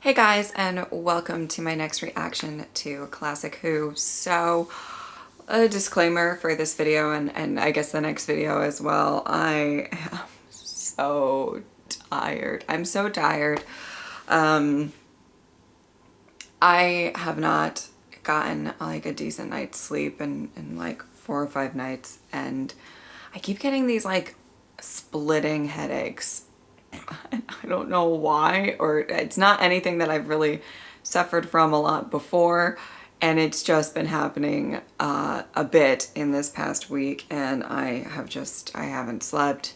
Hey guys, and welcome to my next reaction to Classic Who. So, a disclaimer for this video and I guess the next video as well. I am so tired. I'm so tired. I have not gotten like a decent night's sleep in like 4 or 5 nights, and I keep getting these like splitting headaches. I don't know why, or it's not anything that I've really suffered from a lot before, and it's just been happening a bit in this past week, and I haven't slept.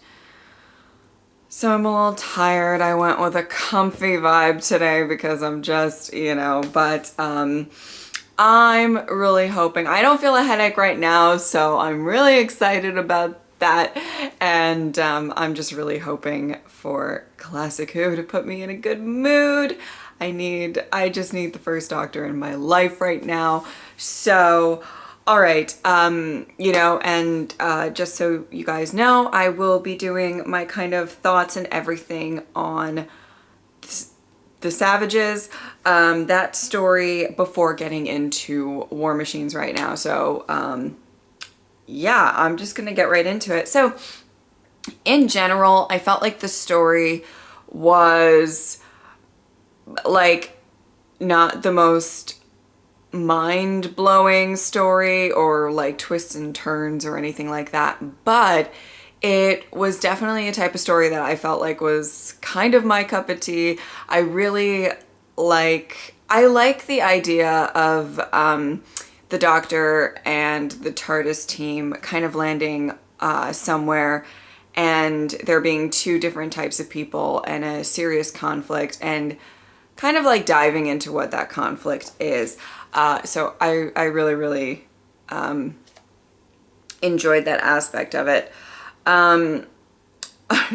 So I'm a little tired. I went with a comfy vibe today because I'm just, but I'm really hoping. I don't feel a headache right now, so I'm really excited about that, and I'm just really hoping for Classic Who to put me in a good mood. I just need the first Doctor in my life right now. So, all right, and just so you guys know, I will be doing my kind of thoughts and everything on the Savages, that story, before getting into War Machines right now. So, yeah, I'm just gonna get right into it. So in general, I felt like the story was like not the most mind-blowing story or like twists and turns or anything like that, but it was definitely a type of story that I felt like was kind of my cup of tea. I like the idea of the Doctor and the TARDIS team kind of landing somewhere, and there being two different types of people and a serious conflict, and kind of like diving into what that conflict is. So I really, really enjoyed that aspect of it.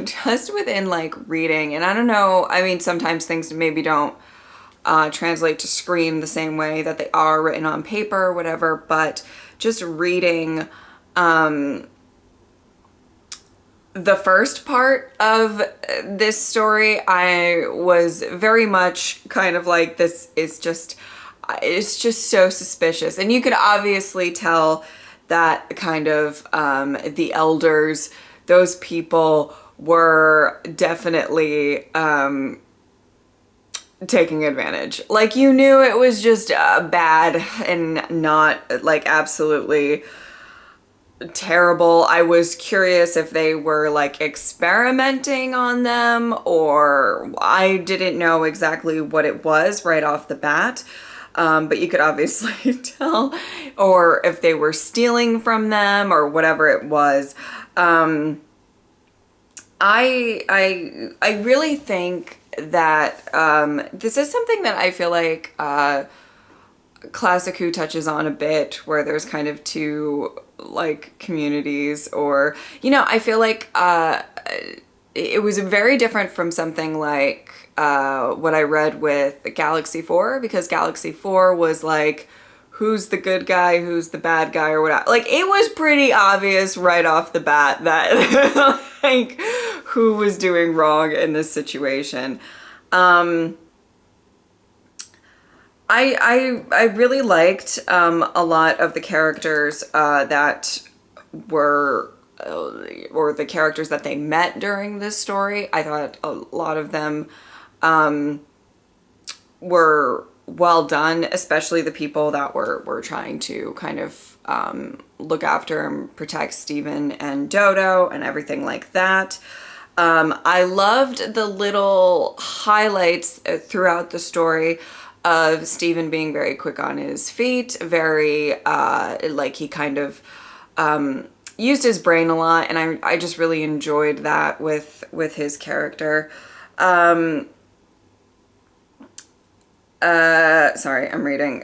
Just within like reading, and I don't know, I mean, sometimes things maybe don't translate to screen the same way that they are written on paper or whatever, but just reading the first part of this story, I was very much kind of like, it's just so suspicious. And you could obviously tell that kind of the elders, those people were definitely taking advantage. Like, you knew it was just bad and not like absolutely terrible. I was curious if they were like experimenting on them, or I didn't know exactly what it was right off the bat. But you could obviously tell, or if they were stealing from them or whatever it was. I really think that this is something that I feel like Classic Who touches on a bit, where there's kind of two like communities, or I feel like it was very different from something like what I read with Galaxy 4, because Galaxy 4 was like, who's the good guy, who's the bad guy, or whatever. Like, it was pretty obvious right off the bat that like who was doing wrong in this situation. I really liked a lot of the characters that were, or the characters that they met during this story. I thought a lot of them were well done, especially the people that were trying to kind of look after and protect Stephen and Dodo and everything like that. I loved the little highlights throughout the story of Stephen being very quick on his feet, very like he kind of used his brain a lot, and I just really enjoyed that with his character. Sorry, I'm reading.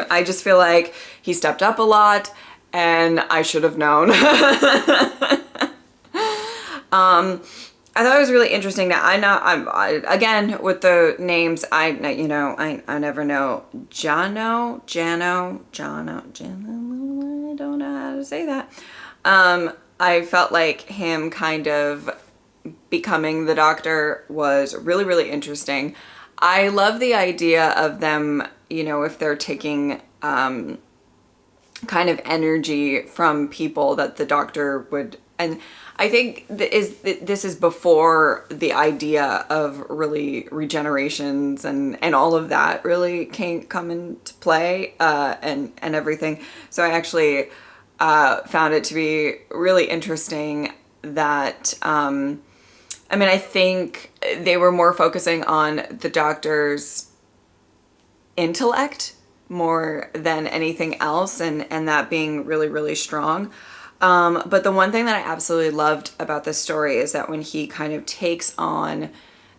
I just feel like he stepped up a lot, and I should have known. I thought it was really interesting that again, with the names, I never know. Jono, I don't know how to say that. I felt like him kind of becoming the Doctor was really, really interesting. I love the idea of them, you know, if they're taking kind of energy from people that the doctor would, and I think this is before the idea of really regenerations and all of that really can come into play, and everything. So I actually found it to be really interesting that I mean, I think they were more focusing on the doctor's intellect more than anything else, and that being really, really strong. But the one thing that I absolutely loved about this story is that when he kind of takes on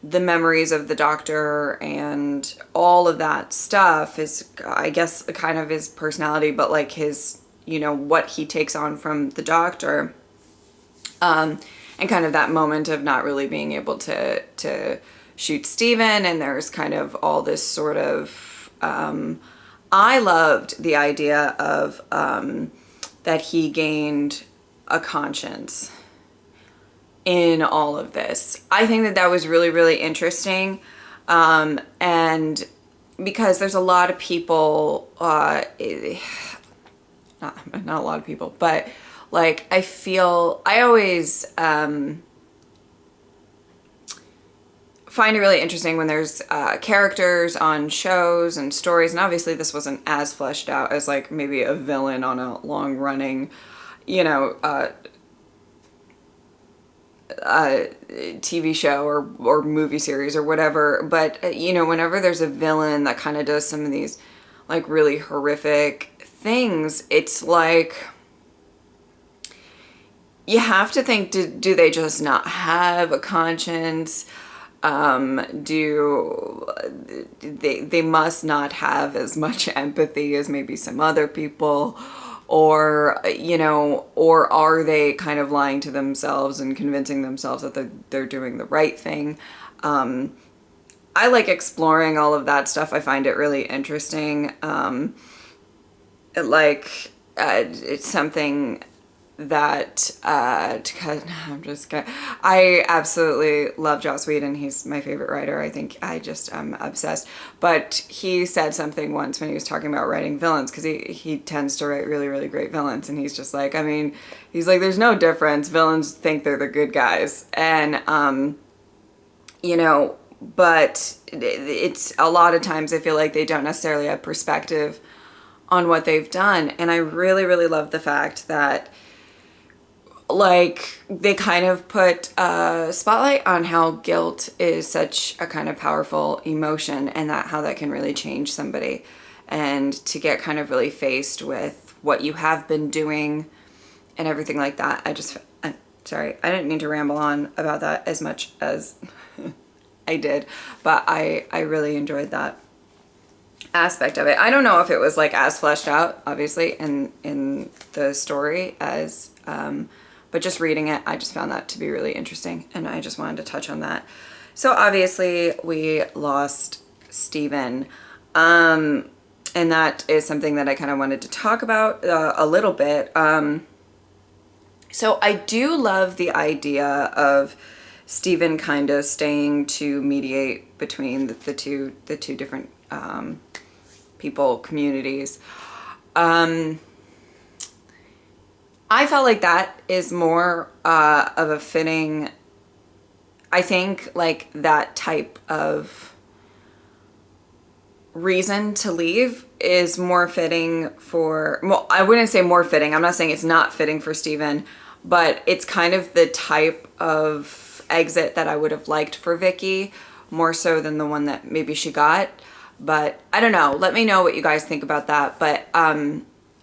the memories of the doctor and all of that stuff is, I guess, kind of his personality, but like his, you know, what he takes on from the doctor, and kind of that moment of not really being able to shoot Steven, and there's kind of all this sort of, I loved the idea of that he gained a conscience in all of this. I think that that was really, really interesting. And because there's a lot of people, not a lot of people, but like I always find it really interesting when there's characters on shows and stories, and obviously this wasn't as fleshed out as like maybe a villain on a long running, you know, TV show or movie series or whatever. But you know, whenever there's a villain that kind of does some of these like really horrific things, it's like you have to think, do they just not have a conscience? Do they must not have as much empathy as maybe some other people, or you know, or are they kind of lying to themselves and convincing themselves that they're doing the right thing? I like exploring all of that stuff. I find it really interesting. It's something that I'm just gonna, I absolutely love Joss Whedon. He's my favorite writer. I think I'm obsessed. But he said something once when he was talking about writing villains, because he tends to write really, really great villains, and he's just like, I mean, he's like, there's no difference. Villains think they're the good guys, and you know, but it's a lot of times I feel like they don't necessarily have perspective on what they've done, and I really, really love the fact that like they kind of put a spotlight on how guilt is such a kind of powerful emotion, and that how that can really change somebody, and to get kind of really faced with what you have been doing and everything like that. I'm sorry, I didn't mean to ramble on about that as much as I did, but I really enjoyed that aspect of it. I don't know if it was like as fleshed out obviously in the story as but just reading it, I just found that to be really interesting, and I just wanted to touch on that. So obviously we lost Steven, and that is something that I kind of wanted to talk about a little bit. So I do love the idea of Steven kind of staying to mediate between the two different people, communities. I felt like that is more of a fitting, I think, like that type of reason to leave is more fitting for, well, I wouldn't say more fitting. I'm not saying it's not fitting for Steven, but it's kind of the type of exit that I would have liked for Vicky, more so than the one that maybe she got. But I don't know. Let me know what you guys think about that. But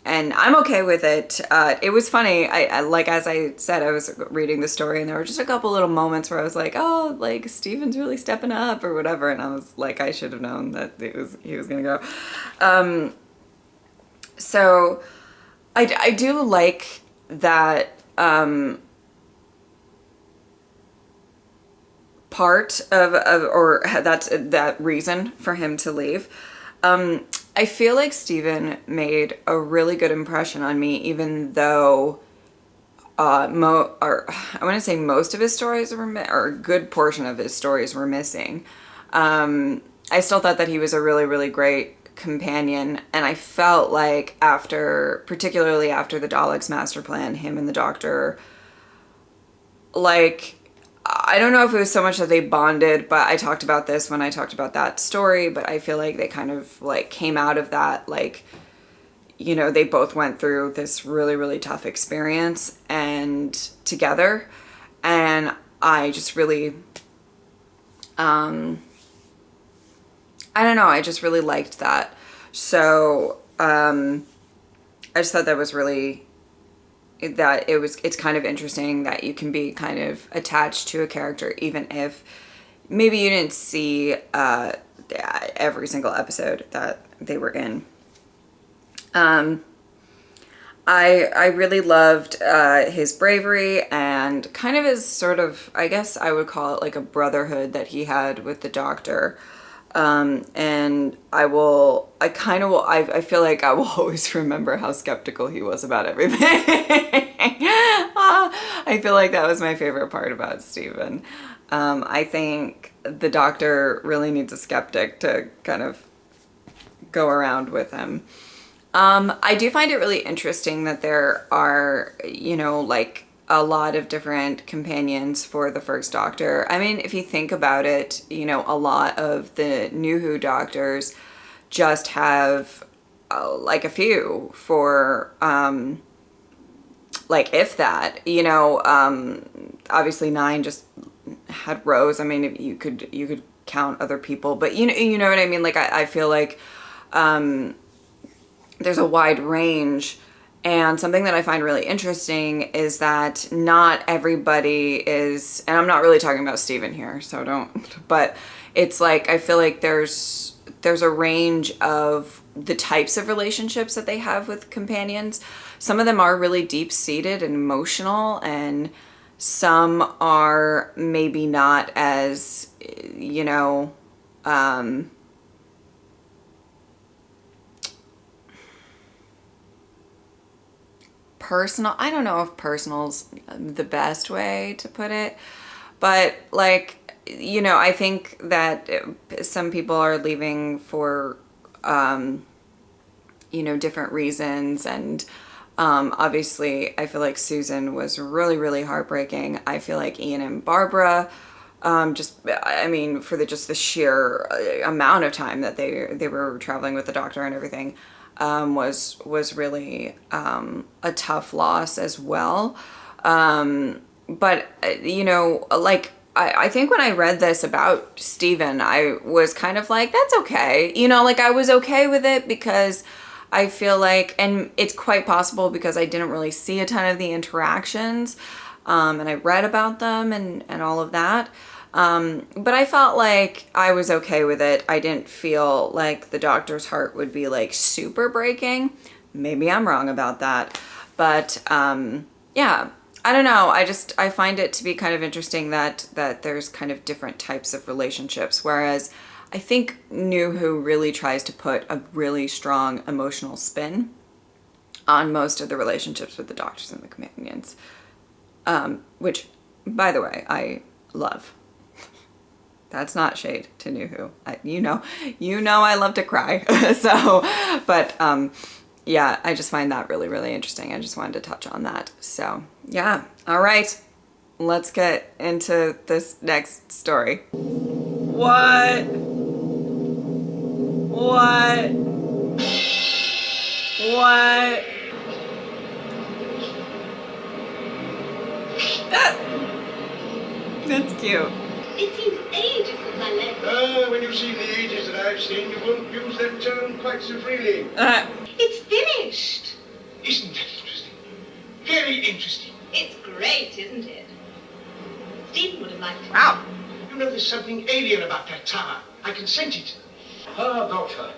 and I'm okay with it. It was funny. I like, as I said, I was reading the story, and there were just a couple little moments where I was like, oh, like Steven's really stepping up or whatever, and I was like, I should have known that he was gonna go. So I do like that part of or that's that reason for him to leave. I feel like Steven made a really good impression on me, even though I wouldn't say most of his stories were or a good portion of his stories were missing. I still thought that he was a really, really great companion. And I felt like particularly after the Daleks' master plan, him and the Doctor, like, I don't know if it was so much that they bonded, but I talked about this when I talked about that story, but I feel like they kind of like came out of that, like, you know, they both went through this really, really tough experience and together. And I just really, I don't know, I just really liked that. So, I just thought that was really, it's kind of interesting that you can be kind of attached to a character, even if maybe you didn't see every single episode that they were in. I really loved his bravery and kind of his sort of, I guess I would call it like a brotherhood that he had with the Doctor. And I feel like I will always remember how skeptical he was about everything. I feel like that was my favorite part about Stephen. I think the Doctor really needs a skeptic to kind of go around with him. I do find it really interesting that there are, you know, like a lot of different companions for the first Doctor. I mean, if you think about it, you know, a lot of the New Who Doctors just have like a few for, like, if that, you know, obviously 9 just had Rose. I mean, you could count other people, but you know what I mean? Like, I feel like, there's a wide range. And something that I find really interesting is that not everybody is, and I'm not really talking about Stephen here, so don't, but it's like, I feel like there's a range of the types of relationships that they have with companions. Some of them are really deep-seated and emotional, and some are maybe not as, you know, personal. I don't know if personal's the best way to put it, but like, you know, I think that some people are leaving for, you know, different reasons. And obviously I feel like Susan was really, really heartbreaking. I feel like Ian and Barbara, just, I mean, for the sheer amount of time that they were traveling with the Doctor and everything, was really a tough loss as well. But you know, like, I think when I read this about Stephen, I was kind of like, that's okay. You know, like, I was okay with it because I feel like, and it's quite possible because I didn't really see a ton of the interactions, and I read about them and all of that. But I felt like I was okay with it. I didn't feel like the Doctor's heart would be like super breaking. Maybe I'm wrong about that. But yeah, I don't know. I find it to be kind of interesting that there's kind of different types of relationships. Whereas I think New Who really tries to put a really strong emotional spin on most of the relationships with the Doctors and the companions. Which, by the way, I love. That's not shade to New Who. You know I love to cry. So, but yeah, I just find that really, really interesting. I just wanted to touch on that. So yeah, all right, let's get into this next story. What? That's cute. It seems ages since I left. Oh, when you've seen the ages that I've seen, you won't use that term quite so freely. It's finished. Isn't that interesting? Very interesting. It's great, isn't it? Stephen would have liked it. Wow. You know, there's something alien about that tower. I can sense it. Ah, Doctor.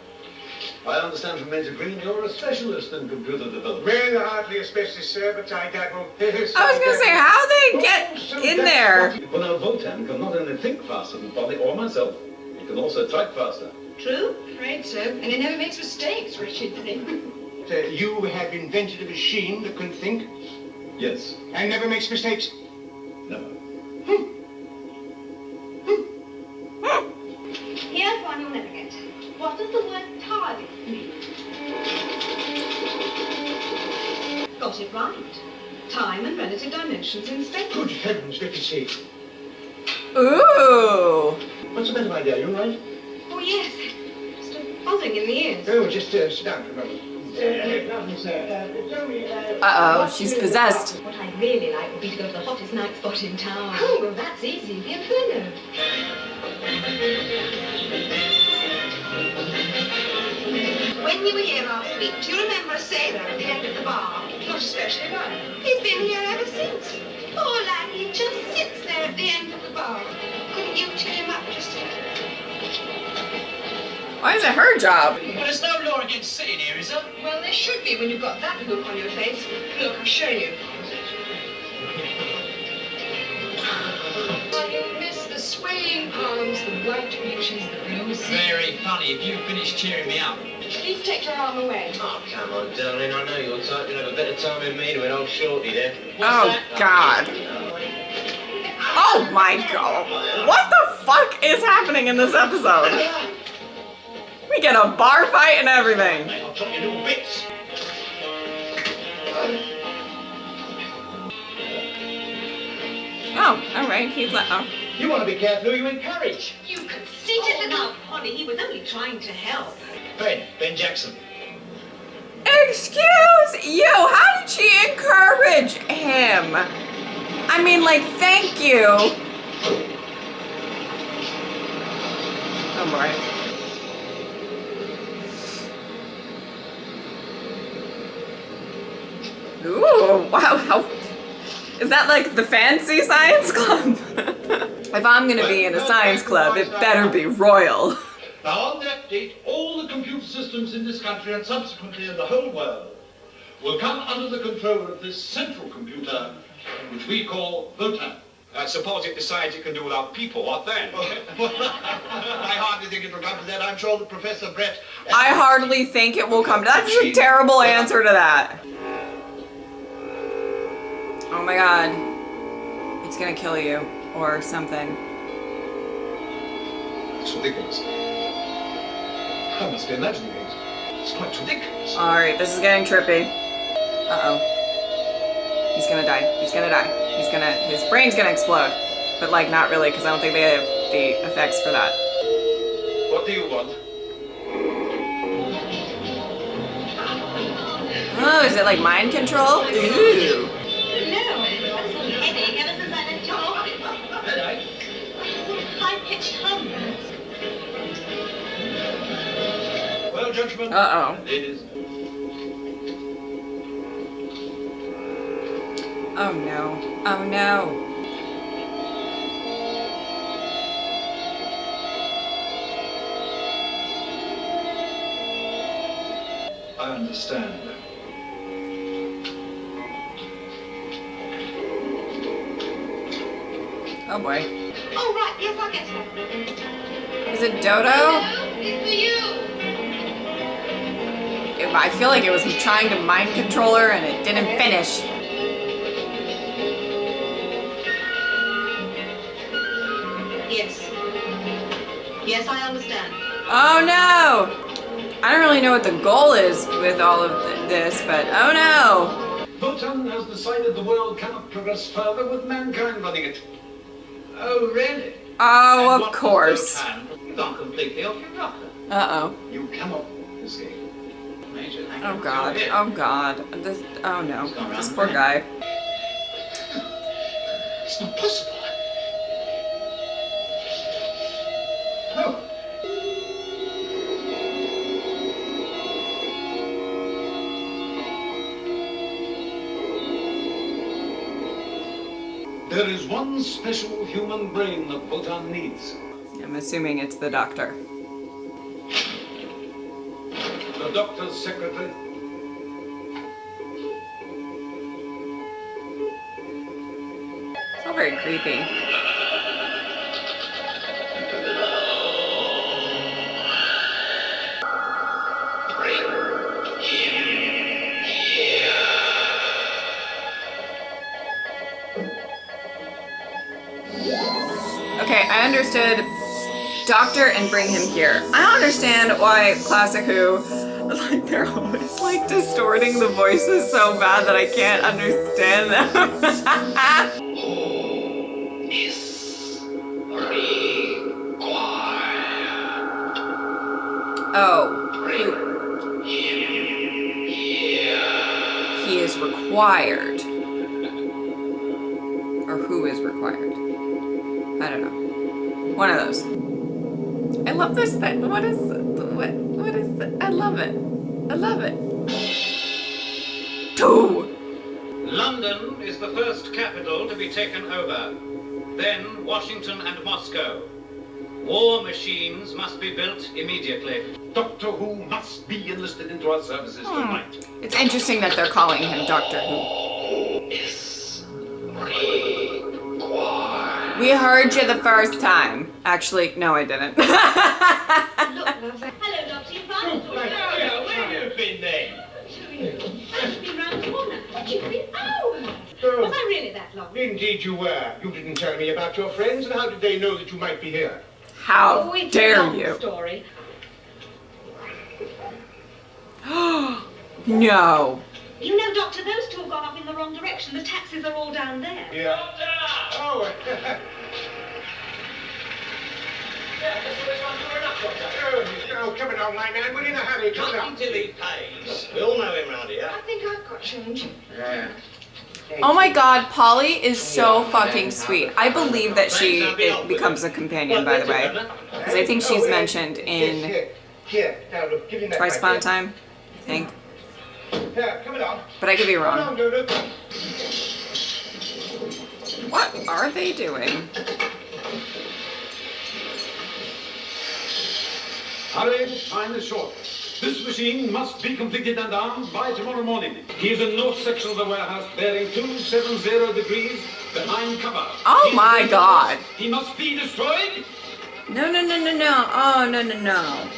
I understand from Major Green you're a specialist in computer development. Well, hardly a specialist, sir, but I dabble. I was gonna say, how they get in there? Well, now, Votan can not only think faster than Polly or myself, he can also type faster. True? Afraid so. And he never makes mistakes, wretched thing. You have invented a machine that can think Yes. and never makes mistakes. Never. Here's one you'll never the word target mean? Got it right. Time and relative dimensions in space. Good heavens, let me see. Ooh. What's the matter, my dear? You all right? Oh, yes. Sort of buzzing in the ears. Oh, just sit down for a moment. Nothing, sir. Tell me, Uh-oh, she's possessed. What I'd really like would be to go to the hottest night spot in town. Oh, well, that's easy. The Inferno. When you were here last week, do you remember a sailor at the end of the bar? Not especially well. He's been here ever since. Poor lad, he just sits there at the end of the bar. Couldn't you cheer him up just a little? Why is it her job? Well, there's no law against sitting here, is there? Well, there should be when you've got that look on your face. Look, I'll show you. Oh, you miss the swaying palms, the white beaches, the blue sea. Very funny. If you finish cheering me up. Please take your arm away. Oh, come on, darling. I know you're tight. You'll have a better time with me than with old Shorty there. Oh, God. Oh, my God. What the fuck is happening in this episode? We get a bar fight and everything. I'll chop you little bits. Oh, all right. He's like, oh. You want to be careful who you encourage. You conceited little Polly. He was only trying to help. Ben Jackson. Excuse you. How did she encourage him? I mean, like, thank you. Oh, boy. Ooh, wow. How, is that like the fancy science club? If I'm gonna be in a science club, it better be royal. Now, on that date, all the computer systems in this country and subsequently in the whole world will come under the control of this central computer, which we call Votan. Suppose it decides it can do without people, what then? I hardly think it will come to that. I'm sure that Professor Brett... I hardly think it will come. That's a terrible answer to that. Oh my God. It's gonna kill you. Or something. It's ridiculous. I must be imagining it. It's quite ridiculous. Alright, this is getting trippy. Uh-oh. He's gonna die. He's gonna die. He's gonna... His brain's gonna explode. But, like, not really, because I don't think they have the effects for that. What do you want? Oh, is it like mind control? Ooh. No, that's a headache ever since I've been told. Headache? High-pitched hum. Well, gentlemen... Uh-oh. Ladies... Oh no. Oh no. I understand. Oh boy. Oh, right, yes, I'll get it. Is it Dodo? It's for you. I feel like it was trying to mind control her and it didn't finish. Yes. Yes, I understand. Oh no! I don't really know what the goal is with all of this, but oh no! Votan has decided the world cannot progress further with mankind running it. Oh, really? Oh, And of what course. Votan, you've gone completely off your rocker. Uh-oh. You cannot escape. Major, thank Oh you. god. Go ahead. Oh god. This, oh no. This poor guy. It's not possible. No. There is one special human brain that Votan needs. I'm assuming it's the doctor. The doctor's secretary. It's all very creepy. Okay, I understood doctor and bring him here. I don't understand why Classic Who, like, they're always like distorting the voices so bad that I can't understand them. Oh, he is required. Or who is required? I don't know. One of those. I love this thing. What is it? I love it. I love it. Two. London is the first capital to be taken over. Then Washington and Moscow. War machines must be built immediately. Doctor Who must be enlisted into our services tonight. It's interesting that they're calling him Doctor Who. We heard you the first time. Actually, no, I didn't. Look, love. Hello, Doctor. You found Where have you been then? I've been round the corner. What, you've been? Oh! Was I really that long? Indeed you were. You didn't tell me about your friends, and how did they know that you might be here? How It's dare a long you? story. No. You know, Doctor, those two have gone off in the wrong direction. The taxis are all down there. Yeah. Oh. Oh, come on, my man. We're in a hurry. Come on. Till he pays. We all know him round here. I think I've got change. Yeah. Oh my god, Polly is so fucking sweet. I believe that she becomes a companion, by the way. Because I think she's mentioned in Here, now look, give him that. Twice Upon a Time, I think. Here, come along. But I could be Come wrong. on, Lulu. What are they doing? Hurry, time is short. This machine must be completed and armed by tomorrow morning. He is in north section of the warehouse bearing 270 degrees behind cover. Oh my god. He must be destroyed. No, no, no, no, no. Oh, no, no, no.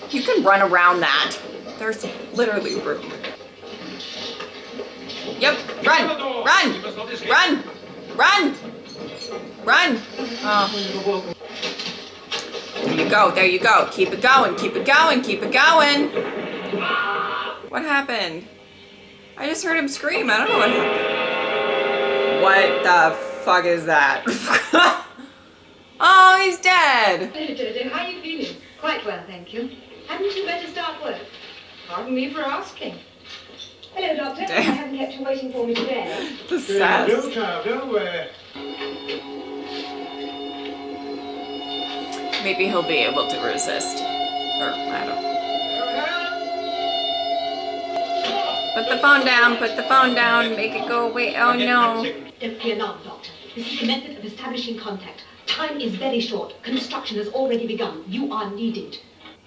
You can run around that. There's literally room. Yep, run, run, run, run, run. Oh. There you go, there you go. Keep it going, keep it going, keep it going. What happened? I just heard him scream. I don't know what happened. What the fuck is that? Oh, he's dead. Hello, Jojo. How are you feeling? Quite well, thank you. Hadn't you better start work? Pardon me for asking. Hello, Doctor. Damn. I haven't kept you waiting for me today. The sass. No, child, no. Maybe he'll be able to resist. Or, I don't know. Put the phone down, put the phone down, make it go away. Oh no. Don't be alarmed, Doctor. This is a method of establishing contact. Time is very short. Construction has already begun. You are needed.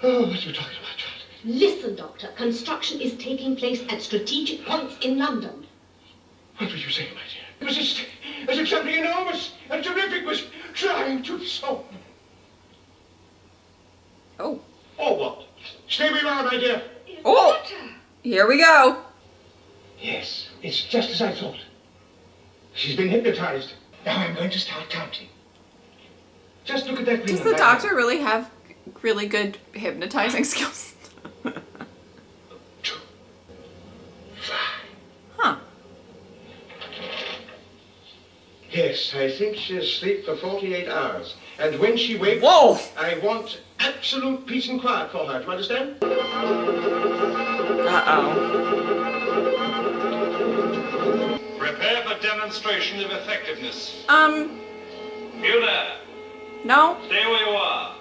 Oh, what are you talking about, child? Listen, Doctor. Construction is taking place at strategic points in London. What were you saying, my dear? As if something enormous and terrific was trying to solve. Oh. Or what? Stay where you are, my dear. Oh! Here we go. Yes, it's just as I thought. She's been hypnotized. Now I'm going to start counting. Just look at that green Does the one. doctor really have really good hypnotizing skills? 2, 5. Huh. Yes, I think she'll sleep for 48 hours. And when she wakes, Whoa! I want absolute peace and quiet for her. Do you understand? Uh-oh. Prepare for demonstration of effectiveness. You there. No? Stay where you are.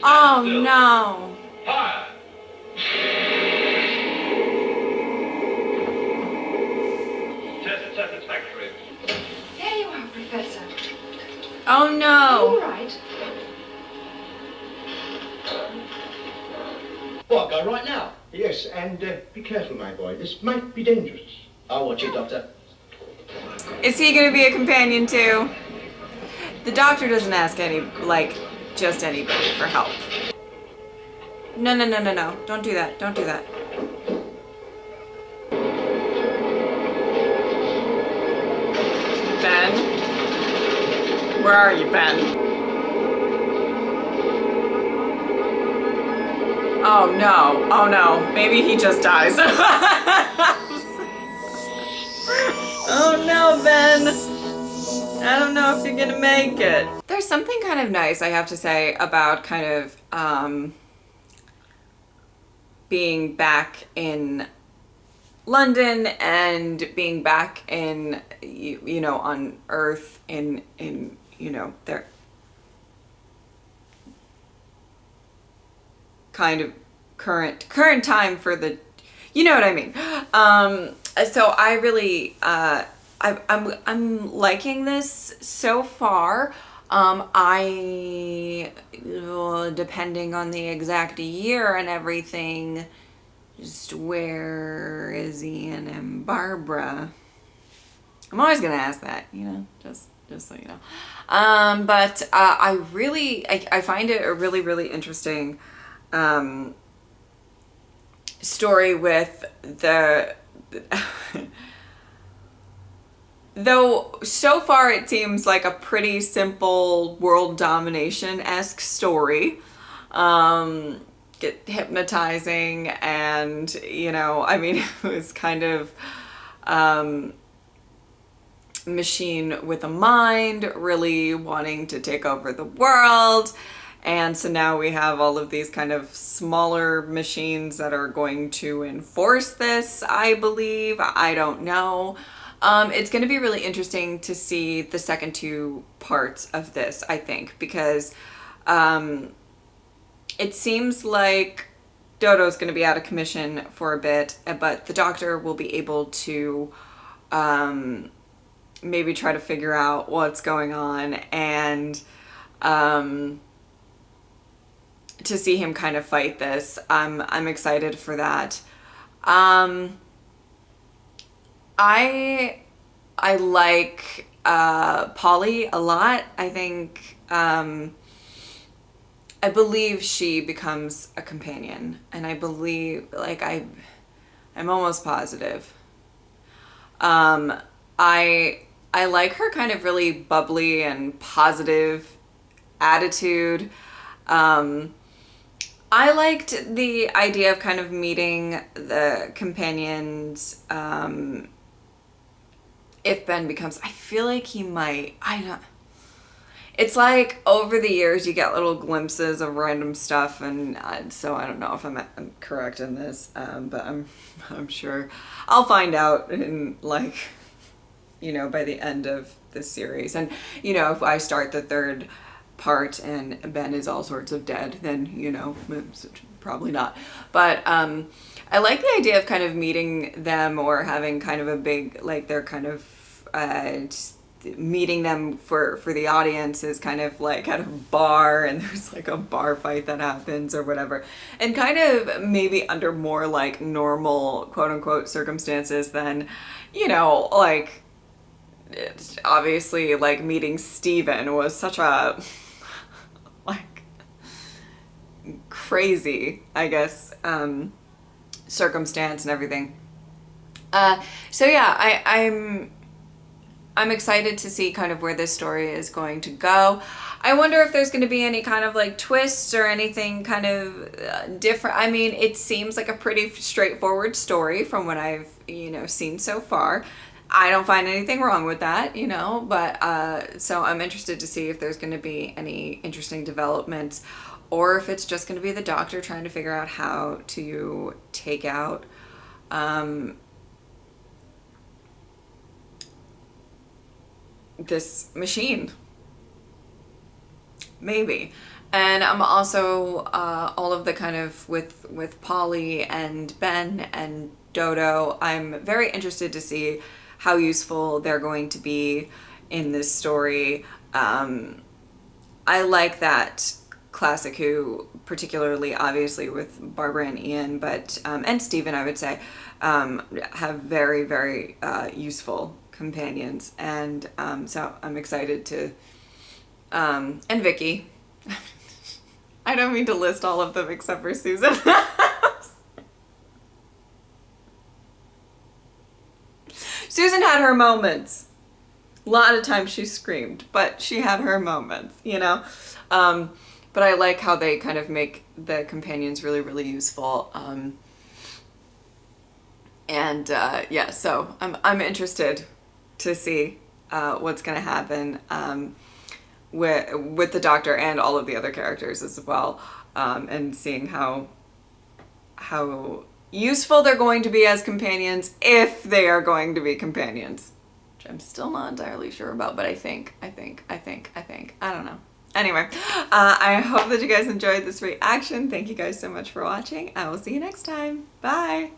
Oh no. Fire. Test satisfactory. There you are, Professor. Oh All no. right. What, go right now? Yes, and be careful, my boy. This might be dangerous. I'll watch it, Doctor. Is he gonna be a companion too? The doctor doesn't ask just anybody for help. No, no, no, no, no. Don't do that. Don't do that. Ben? Where are you, Ben? Oh no, oh no, maybe he just dies. Oh no, Ben. I don't know if you're gonna make it. There's something kind of nice, I have to say, about kind of being back in London and being back in, you know, on Earth in you know, their kind of current time for the, you know what I mean. So I really I'm liking this so far. I depending on the exact year and everything, just where is Ian and Barbara? I'm always gonna ask that, you know, just so you know. But I really I find it a really interesting story with the though so far it seems like a pretty simple world domination-esque story. Get hypnotizing, and you know, I mean, it was kind of machine with a mind really wanting to take over the world. And so now we have all of these kind of smaller machines that are going to enforce this, I believe. I don't know. It's going to be really interesting to see the second two parts of this, I think, because it seems like Dodo's going to be out of commission for a bit, but the doctor will be able to maybe try to figure out what's going on, and to see him kind of fight this. I'm excited for that. I like Polly a lot. I think I believe she becomes a companion, and I believe, like, I'm almost positive. I like her kind of really bubbly and positive attitude. I liked the idea of kind of meeting the companions if Ben becomes, I feel like he might, I don't, it's like over the years you get little glimpses of random stuff, and so I don't know if I'm correct in this, but I'm sure I'll find out in, like, you know, by the end of this series. And you know, if I start the third part and Ben is all sorts of dead, then, you know, probably not. But I like the idea of kind of meeting them, or having kind of a big, like, they're kind of meeting them for the audience is kind of like at a bar, and there's like a bar fight that happens or whatever, and kind of maybe under more like normal quote unquote circumstances than, you know, like, obviously, like, meeting Steven was such a like crazy, I guess, circumstance and everything. So yeah, I'm excited to see kind of where this story is going to go. I wonder if there's going to be any kind of like twists or anything kind of different. I mean, it seems like a pretty straightforward story from what I've, you know, seen so far. I don't find anything wrong with that, you know, but so I'm interested to see if there's going to be any interesting developments, or if it's just going to be the doctor trying to figure out how to take out this machine. Maybe. And I'm also all of the kind of with Polly and Ben and Dodo, I'm very interested to see how useful they're going to be in this story. I like that Classic Who, particularly obviously with Barbara and Ian, but and Steven, I would say, have very useful companions, and so I'm excited to, and Vicky. I don't mean to list all of them except for Susan. Susan had her moments. A lot of times she screamed, but she had her moments, you know? But I like how they kind of make the companions really, really useful. Yeah, so I'm interested to see what's going to happen with the Doctor and all of the other characters as well, and seeing how useful they're going to be as companions, if they are going to be companions, which I'm still not entirely sure about, but I think, I don't know. Anyway, I hope that you guys enjoyed this reaction. Thank you guys so much for watching. I will see you next time. Bye!